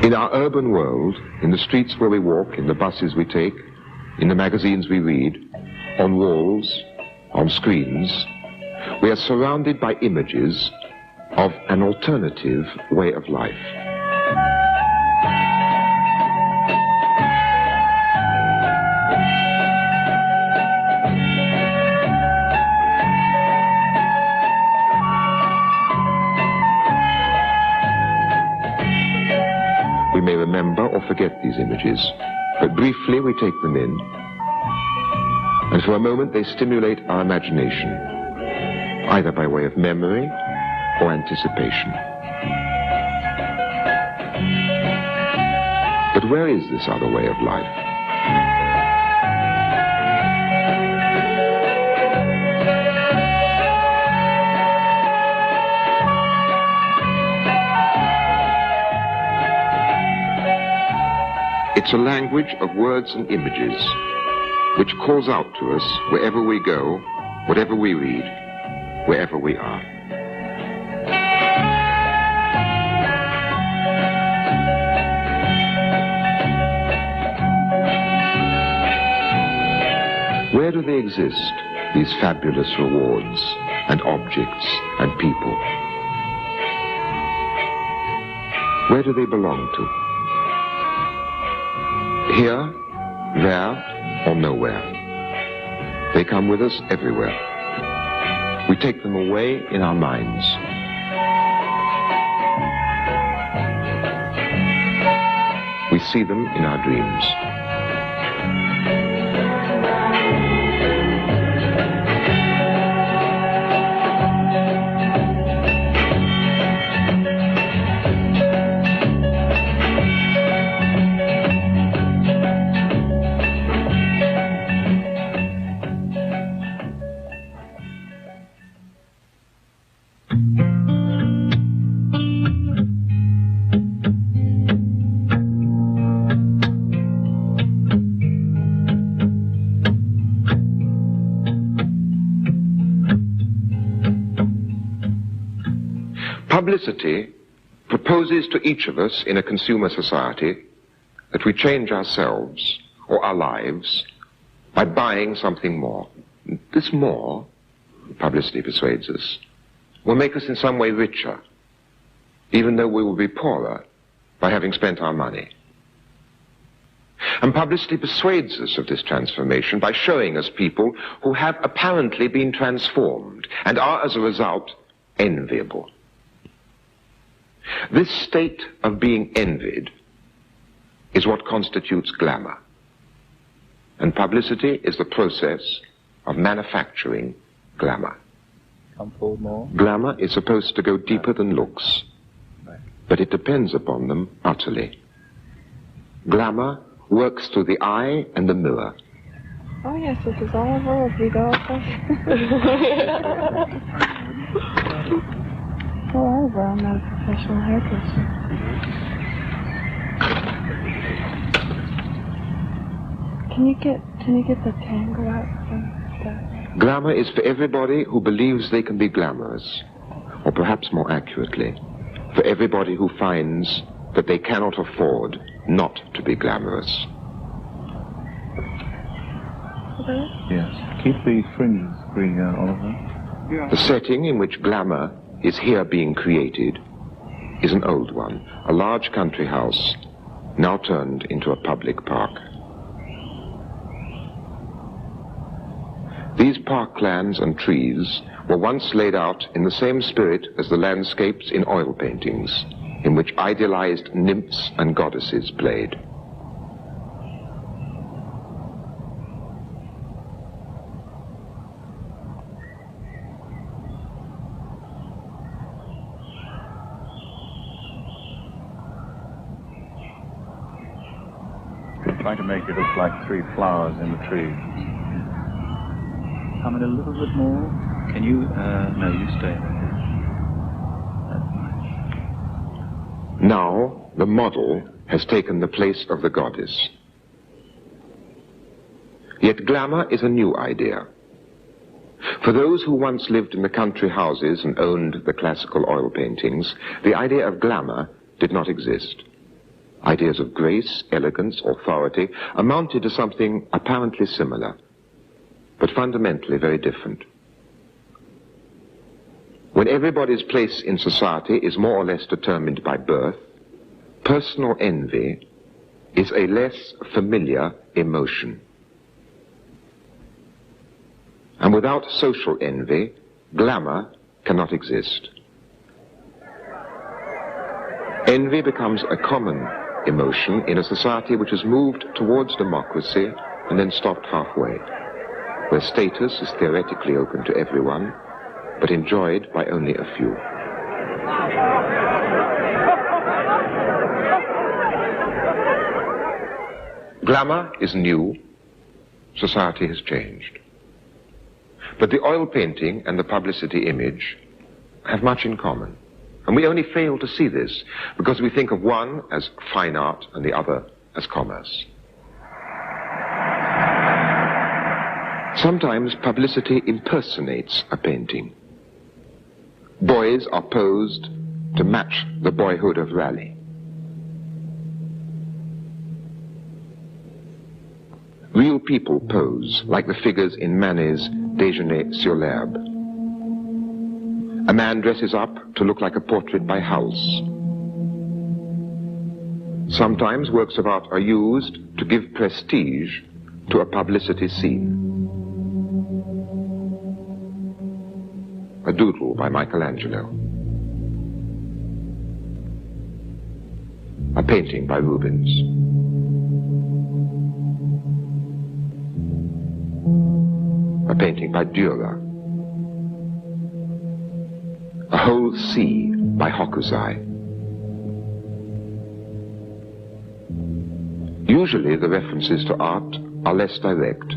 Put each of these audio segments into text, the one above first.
In our urban world, in the streets where we walk, in the buses we take, in the magazines we read, on walls, on screens, we are surrounded by images of an alternative way of life. We may remember or forget these images, but briefly we take them in, and for a moment they stimulate our imagination, either by way of memory or anticipation. But where is this other way of life? It's a language of words and images which calls out to us wherever we go, whatever we read, wherever we are. Where do they exist, these fabulous rewards and objects and people? Where do they belong to? Here, there, or nowhere. They come with us everywhere. We take them away in our minds. We see them in our dreams. Publicity proposes to each of us in a consumer society that we change ourselves or our lives by buying something more. This more, publicity persuades us, will make us in some way richer, even though we will be poorer by having spent our money. And publicity persuades us of this transformation by showing us people who have apparently been transformed and are, as a result, enviable. This state of being envied is what constitutes glamour. And publicity is the process of manufacturing glamour. Come forward more. Glamour is supposed to go deeper than looks, but it depends upon them utterly. Glamour works through the eye and the mirror. Oh yes, it is all over as we go. However, I'm not a professional hairdresser. Can you get the tangle out? Glamour is for everybody who believes they can be glamorous, or perhaps more accurately, for everybody who finds that they cannot afford not to be glamorous. Yes. Keep the fringes free, Oliver. Yeah. The setting in which glamour is here being created is an old one, a large country house now turned into a public park. These parklands and trees were once laid out in the same spirit as the landscapes in oil paintings, in which idealized nymphs and goddesses played. Trying to make it look like three flowers in the tree. Come in a little bit more. Can you? No, you stay there. That's fine. Now, the model has taken the place of the goddess. Yet glamour is a new idea. For those who once lived in the country houses and owned the classical oil paintings, the idea of glamour did not exist. Ideas of grace, elegance, authority amounted to something apparently similar, but fundamentally very different. When everybody's place in society is more or less determined by birth, personal envy is a less familiar emotion. And without social envy, glamour cannot exist. Envy becomes a common emotion in a society which has moved towards democracy and then stopped halfway, where status is theoretically open to everyone, but enjoyed by only a few. Glamour is new, society has changed. But the oil painting and the publicity image have much in common. And we only fail to see this because we think of one as fine art and the other as commerce. Sometimes publicity impersonates a painting. Boys are posed to match the boyhood of Raleigh. Real people pose like the figures in Manet's Déjeuner sur l'herbe. A man dresses up to look like a portrait by Hals. Sometimes works of art are used to give prestige to a publicity scene. A doodle by Michelangelo. A painting by Rubens. A painting by Dürer. A whole sea by Hokusai. Usually the references to art are less direct.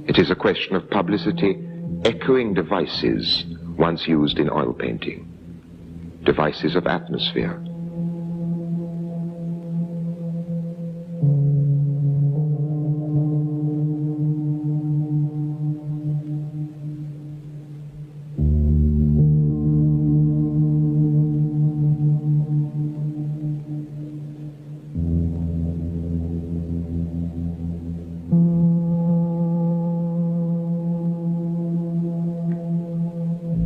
It is a question of publicity echoing devices once used in oil painting, devices of atmosphere.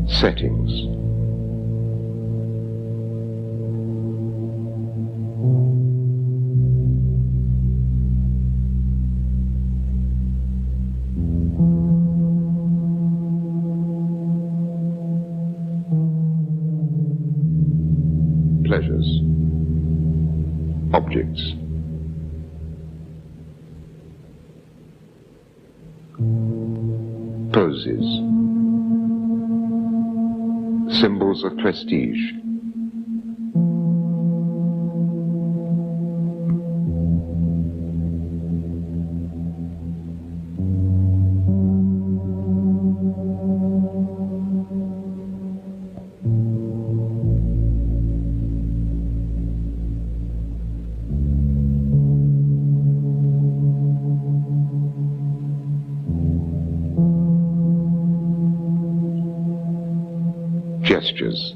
Settings. Pleasures. Objects. Poses. Symbols of prestige. Gestures.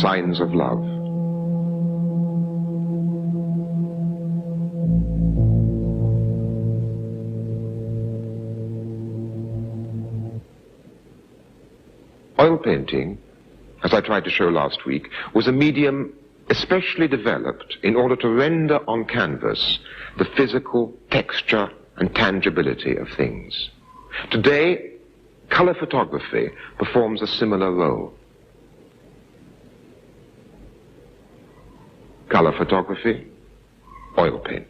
Signs of love. Oil painting, as I tried to show last week, was a medium especially developed in order to render on canvas the physical texture and tangibility of things. Today, color photography performs a similar role. Color photography, oil paint.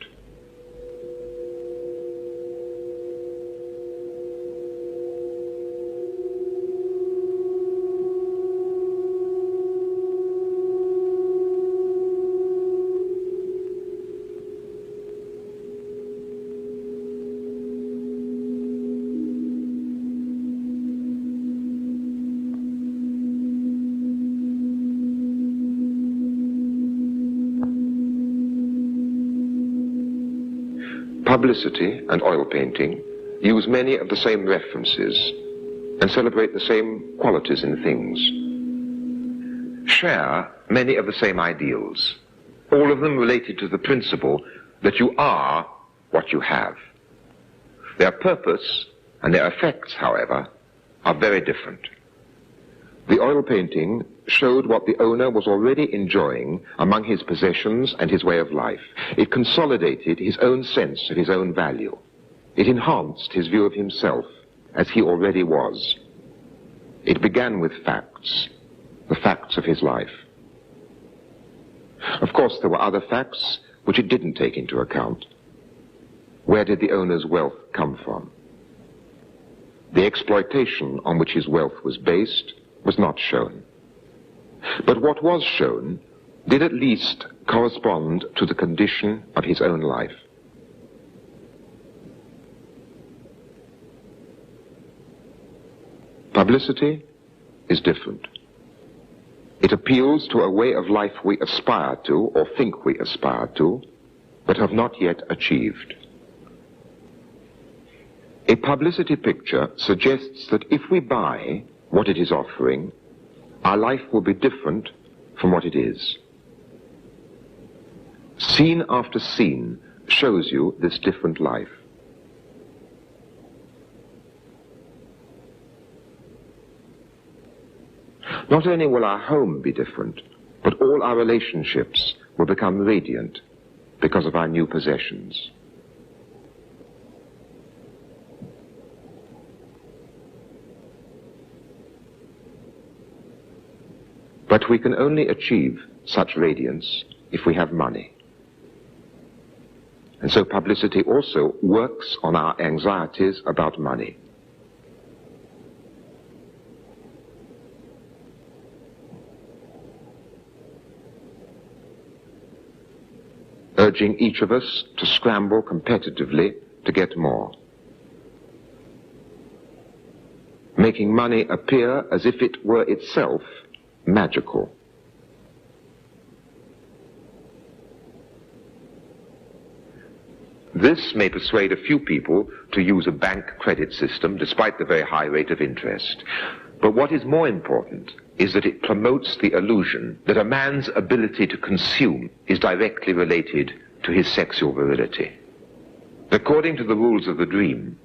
Publicity and oil painting use many of the same references and celebrate the same qualities in things, share many of the same ideals, all of them related to the principle that you are what you have. Their purpose and their effects, however, are very different. The oil painting showed what the owner was already enjoying among his possessions and his way of life. It consolidated his own sense of his own value. It enhanced his view of himself as he already was. It began with facts, the facts of his life. Of course, there were other facts which it didn't take into account. Where did the owner's wealth come from? The exploitation on which his wealth was based was not shown. But what was shown did at least correspond to the condition of his own life. Publicity is different. It appeals to a way of life we aspire to or think we aspire to, but have not yet achieved. A publicity picture suggests that if we buy what it is offering, our life will be different from what it is. Scene after scene shows you this different life. Not only will our home be different, but all our relationships will become radiant because of our new possessions. But we can only achieve such radiance if we have money. And so publicity also works on our anxieties about money. Urging each of us to scramble competitively to get more. Making money appear as if it were itself magical. This may persuade a few people to use a bank credit system despite the very high rate of interest. But what is more important is that it promotes the illusion that a man's ability to consume is directly related to his sexual virility. According to the rules of the dream,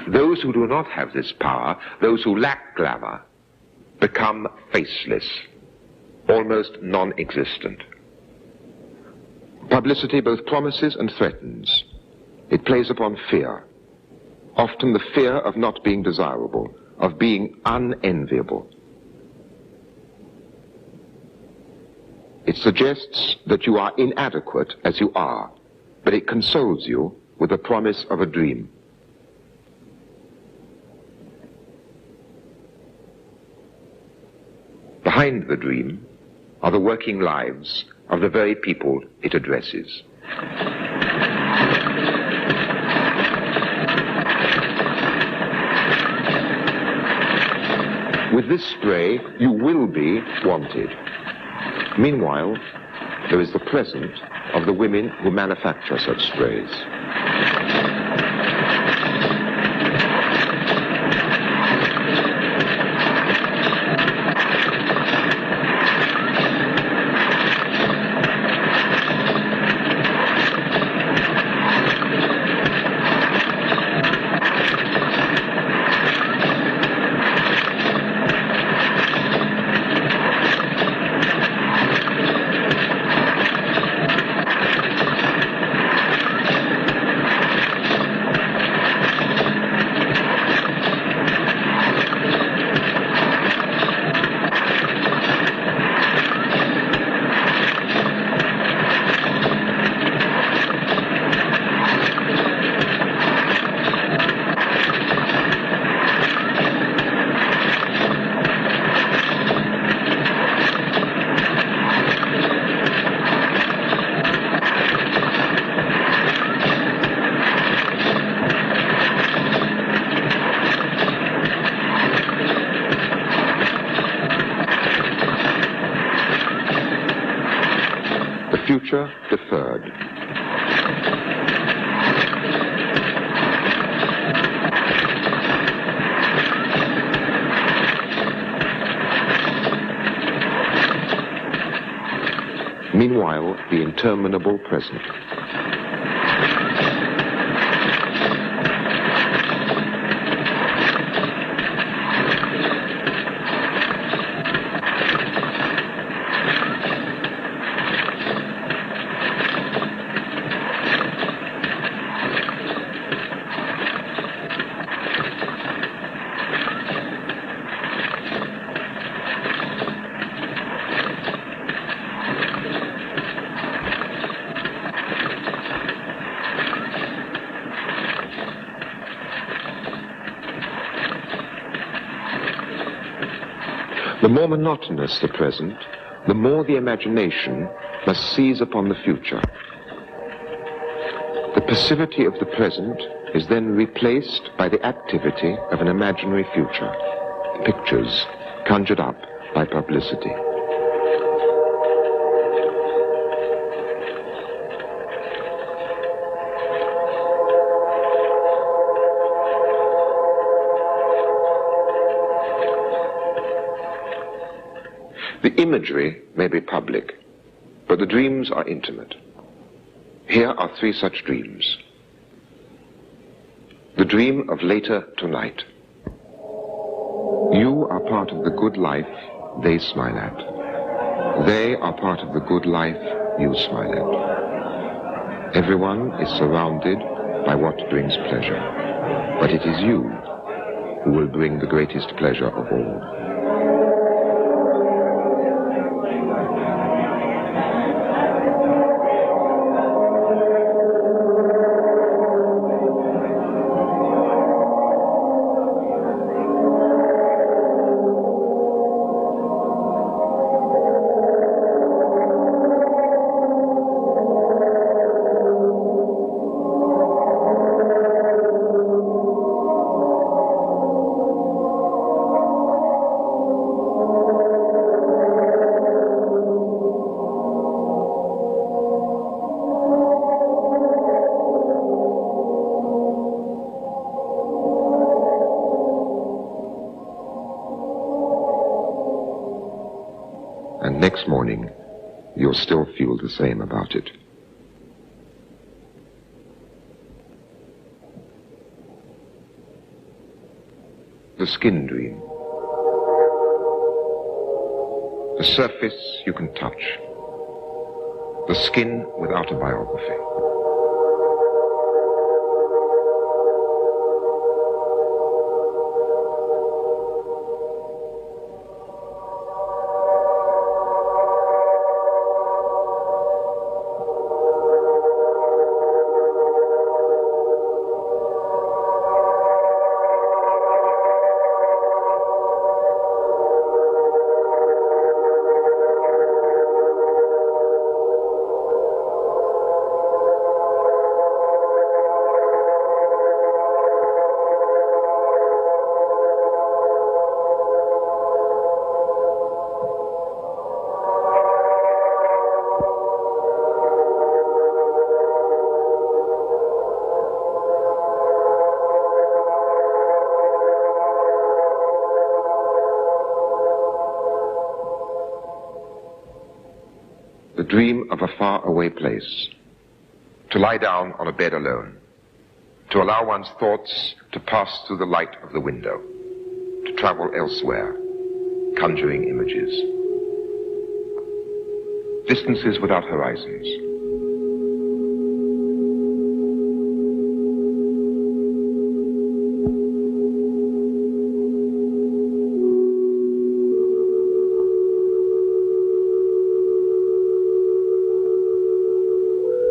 those who do not have this power, those who lack glamour, become faceless, almost non-existent. Publicity both promises and threatens. It plays upon fear, often the fear of not being desirable, of being unenviable. It suggests that you are inadequate as you are, but it consoles you with the promise of a dream. Behind the dream are the working lives of the very people it addresses. With this spray, you will be wanted. Meanwhile, there is the present of the women who manufacture such sprays. The future deferred. Meanwhile, the interminable present. The more monotonous the present, the more the imagination must seize upon the future. The passivity of the present is then replaced by the activity of an imaginary future, pictures conjured up by publicity. The imagery may be public, but the dreams are intimate. Here are 3 such dreams. The dream of later tonight. You are part of the good life they smile at. They are part of the good life you smile at. Everyone is surrounded by what brings pleasure, but it is you who will bring the greatest pleasure of all. And next morning, you'll still feel the same about it. The skin dream. The surface you can touch. The skin without a biography. The dream of a far-away place, to lie down on a bed alone, to allow one's thoughts to pass through the light of the window, to travel elsewhere, conjuring images. Distances without horizons.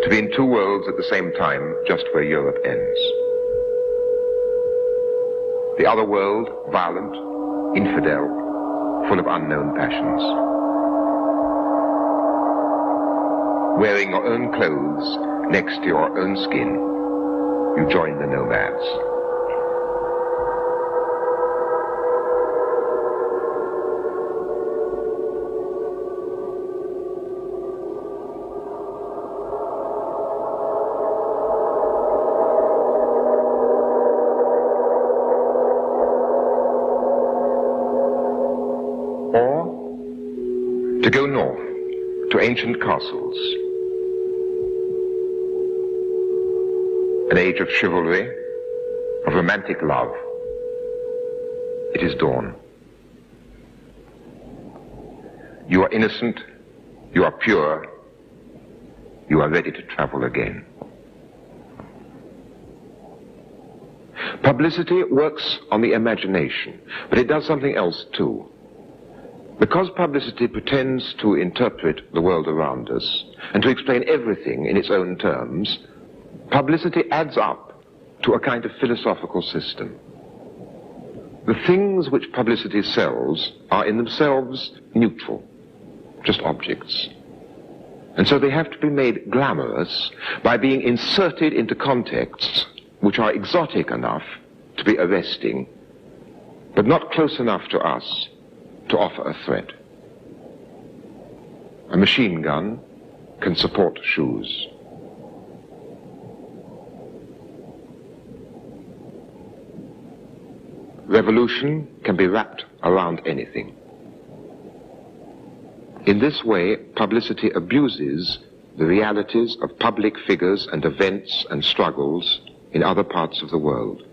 To be in 2 worlds at the same time, just where Europe ends. The other world, violent, infidel, full of unknown passions. Wearing your own clothes next to your own skin, you join the nomads. to go north to ancient castles, an age of chivalry, of romantic love. It is dawn. You are innocent, you are pure, you are ready to travel again. Publicity works on the imagination, but it does something else too. Because publicity pretends to interpret the world around us and to explain everything in its own terms, publicity adds up to a kind of philosophical system. The things which publicity sells are in themselves neutral, just objects. And so they have to be made glamorous by being inserted into contexts which are exotic enough to be arresting, but not close enough to us to offer a threat. A machine gun can support shoes. Revolution can be wrapped around anything. In this way, publicity abuses the realities of public figures and events and struggles in other parts of the world.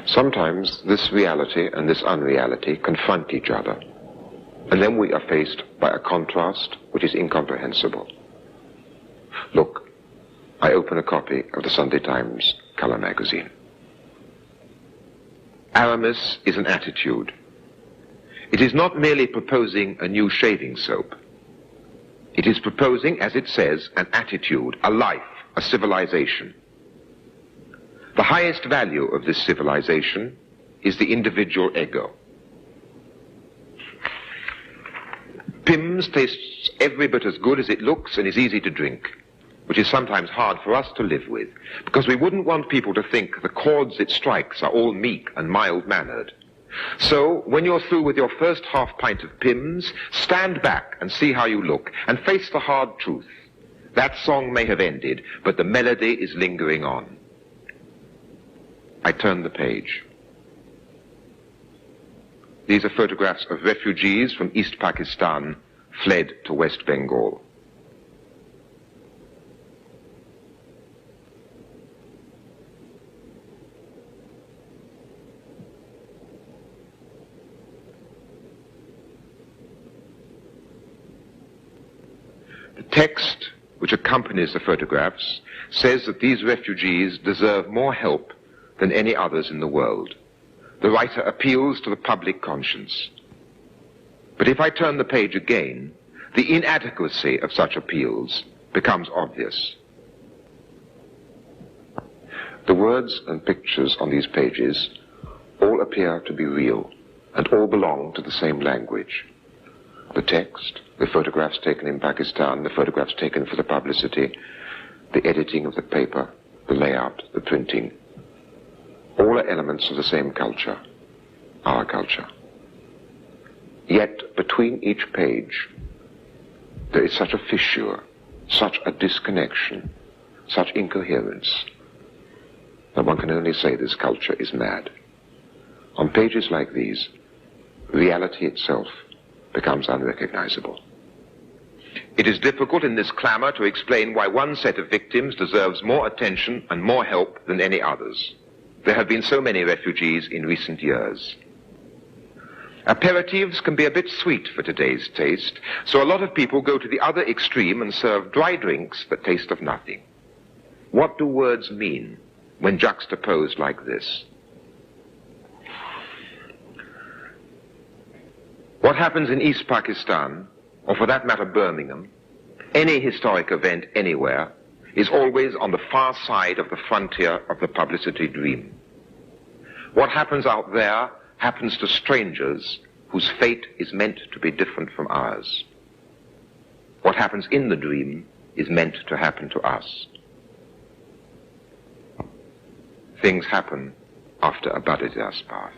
Sometimes this reality and this unreality confront each other, and then we are faced by a contrast which is incomprehensible. Look, I open a copy of the Sunday Times color magazine. Aramis is an attitude. It is not merely proposing a new shaving soap. It is proposing, as it says, an attitude, a life, a civilization. The highest value of this civilization is the individual ego. Pimm's tastes every bit as good as it looks and is easy to drink, which is sometimes hard for us to live with, because we wouldn't want people to think the chords it strikes are all meek and mild-mannered. So, when you're through with your first half pint of Pimm's, stand back and see how you look, and face the hard truth. That song may have ended, but the melody is lingering on. I turn the page. These are photographs of refugees from East Pakistan fled to West Bengal. The text which accompanies the photographs says that these refugees deserve more help than any others in the world. The writer appeals to the public conscience. But if I turn the page again, the inadequacy of such appeals becomes obvious. The words and pictures on these pages all appear to be real and all belong to the same language. The text, the photographs taken in Pakistan, the photographs taken for the publicity, the editing of the paper, the layout, the printing, all are elements of the same culture, our culture. Yet, between each page, there is such a fissure, such a disconnection, such incoherence, that one can only say this culture is mad. On pages like these, reality itself becomes unrecognizable. It is difficult in this clamor to explain why one set of victims deserves more attention and more help than any others. There have been so many refugees in recent years. Aperitifs can be a bit sweet for today's taste, so a lot of people go to the other extreme and serve dry drinks that taste of nothing. What do words mean when juxtaposed like this? What happens in East Pakistan, or for that matter Birmingham, any historic event anywhere, is always on the far side of the frontier of the publicity dream. What happens out there happens to strangers whose fate is meant to be different from ours. What happens in the dream is meant to happen to us. Things happen after a Badidas path.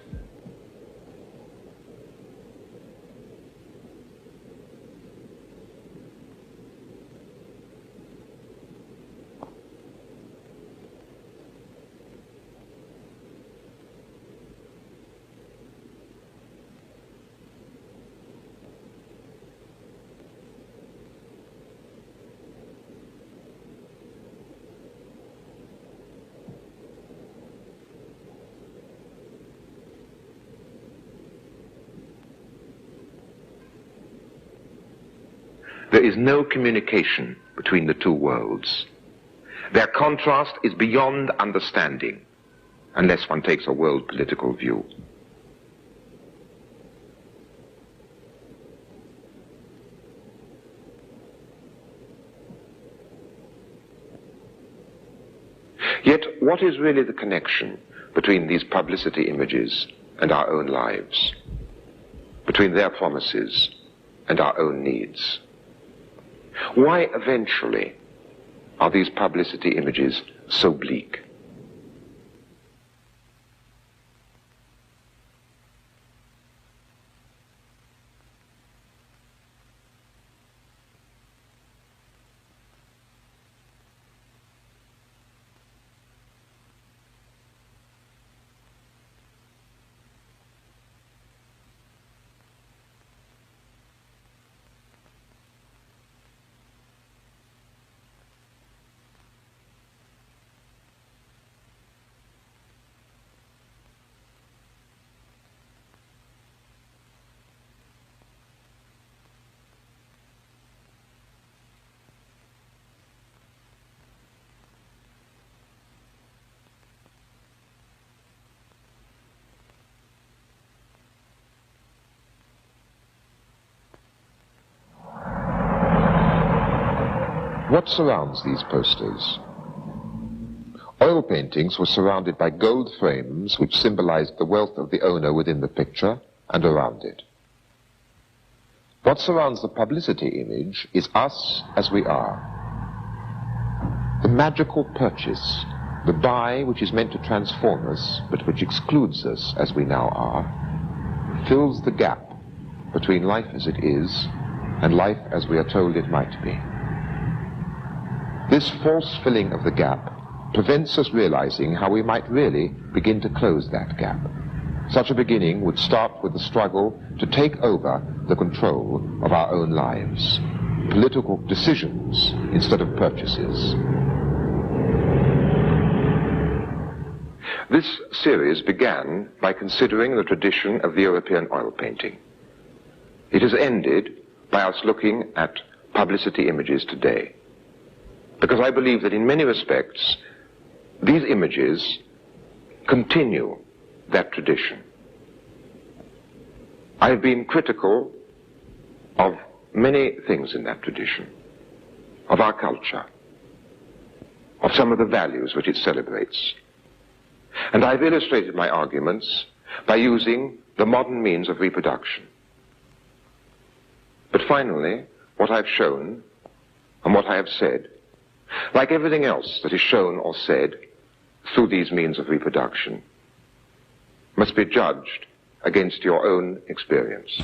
there is no communication between the two worlds. Their contrast is beyond understanding, unless one takes a world political view. Yet, what is really the connection between these publicity images and our own lives, between their promises and our own needs? Why, eventually, are these publicity images so bleak? What surrounds these posters? Oil paintings were surrounded by gold frames which symbolized the wealth of the owner within the picture and around it. What surrounds the publicity image is us as we are. The magical purchase, the buy which is meant to transform us but which excludes us as we now are, fills the gap between life as it is and life as we are told it might be. This false filling of the gap prevents us realizing how we might really begin to close that gap. Such a beginning would start with the struggle to take over the control of our own lives, political decisions instead of purchases. This series began by considering the tradition of the European oil painting. It has ended by us looking at publicity images today, because I believe that in many respects these images continue that tradition. I have been critical of many things in that tradition, of our culture, of some of the values which it celebrates. And I've illustrated my arguments by using the modern means of reproduction. But finally, what I've shown and what I have said, like everything else that is shown or said through these means of reproduction, must be judged against your own experience.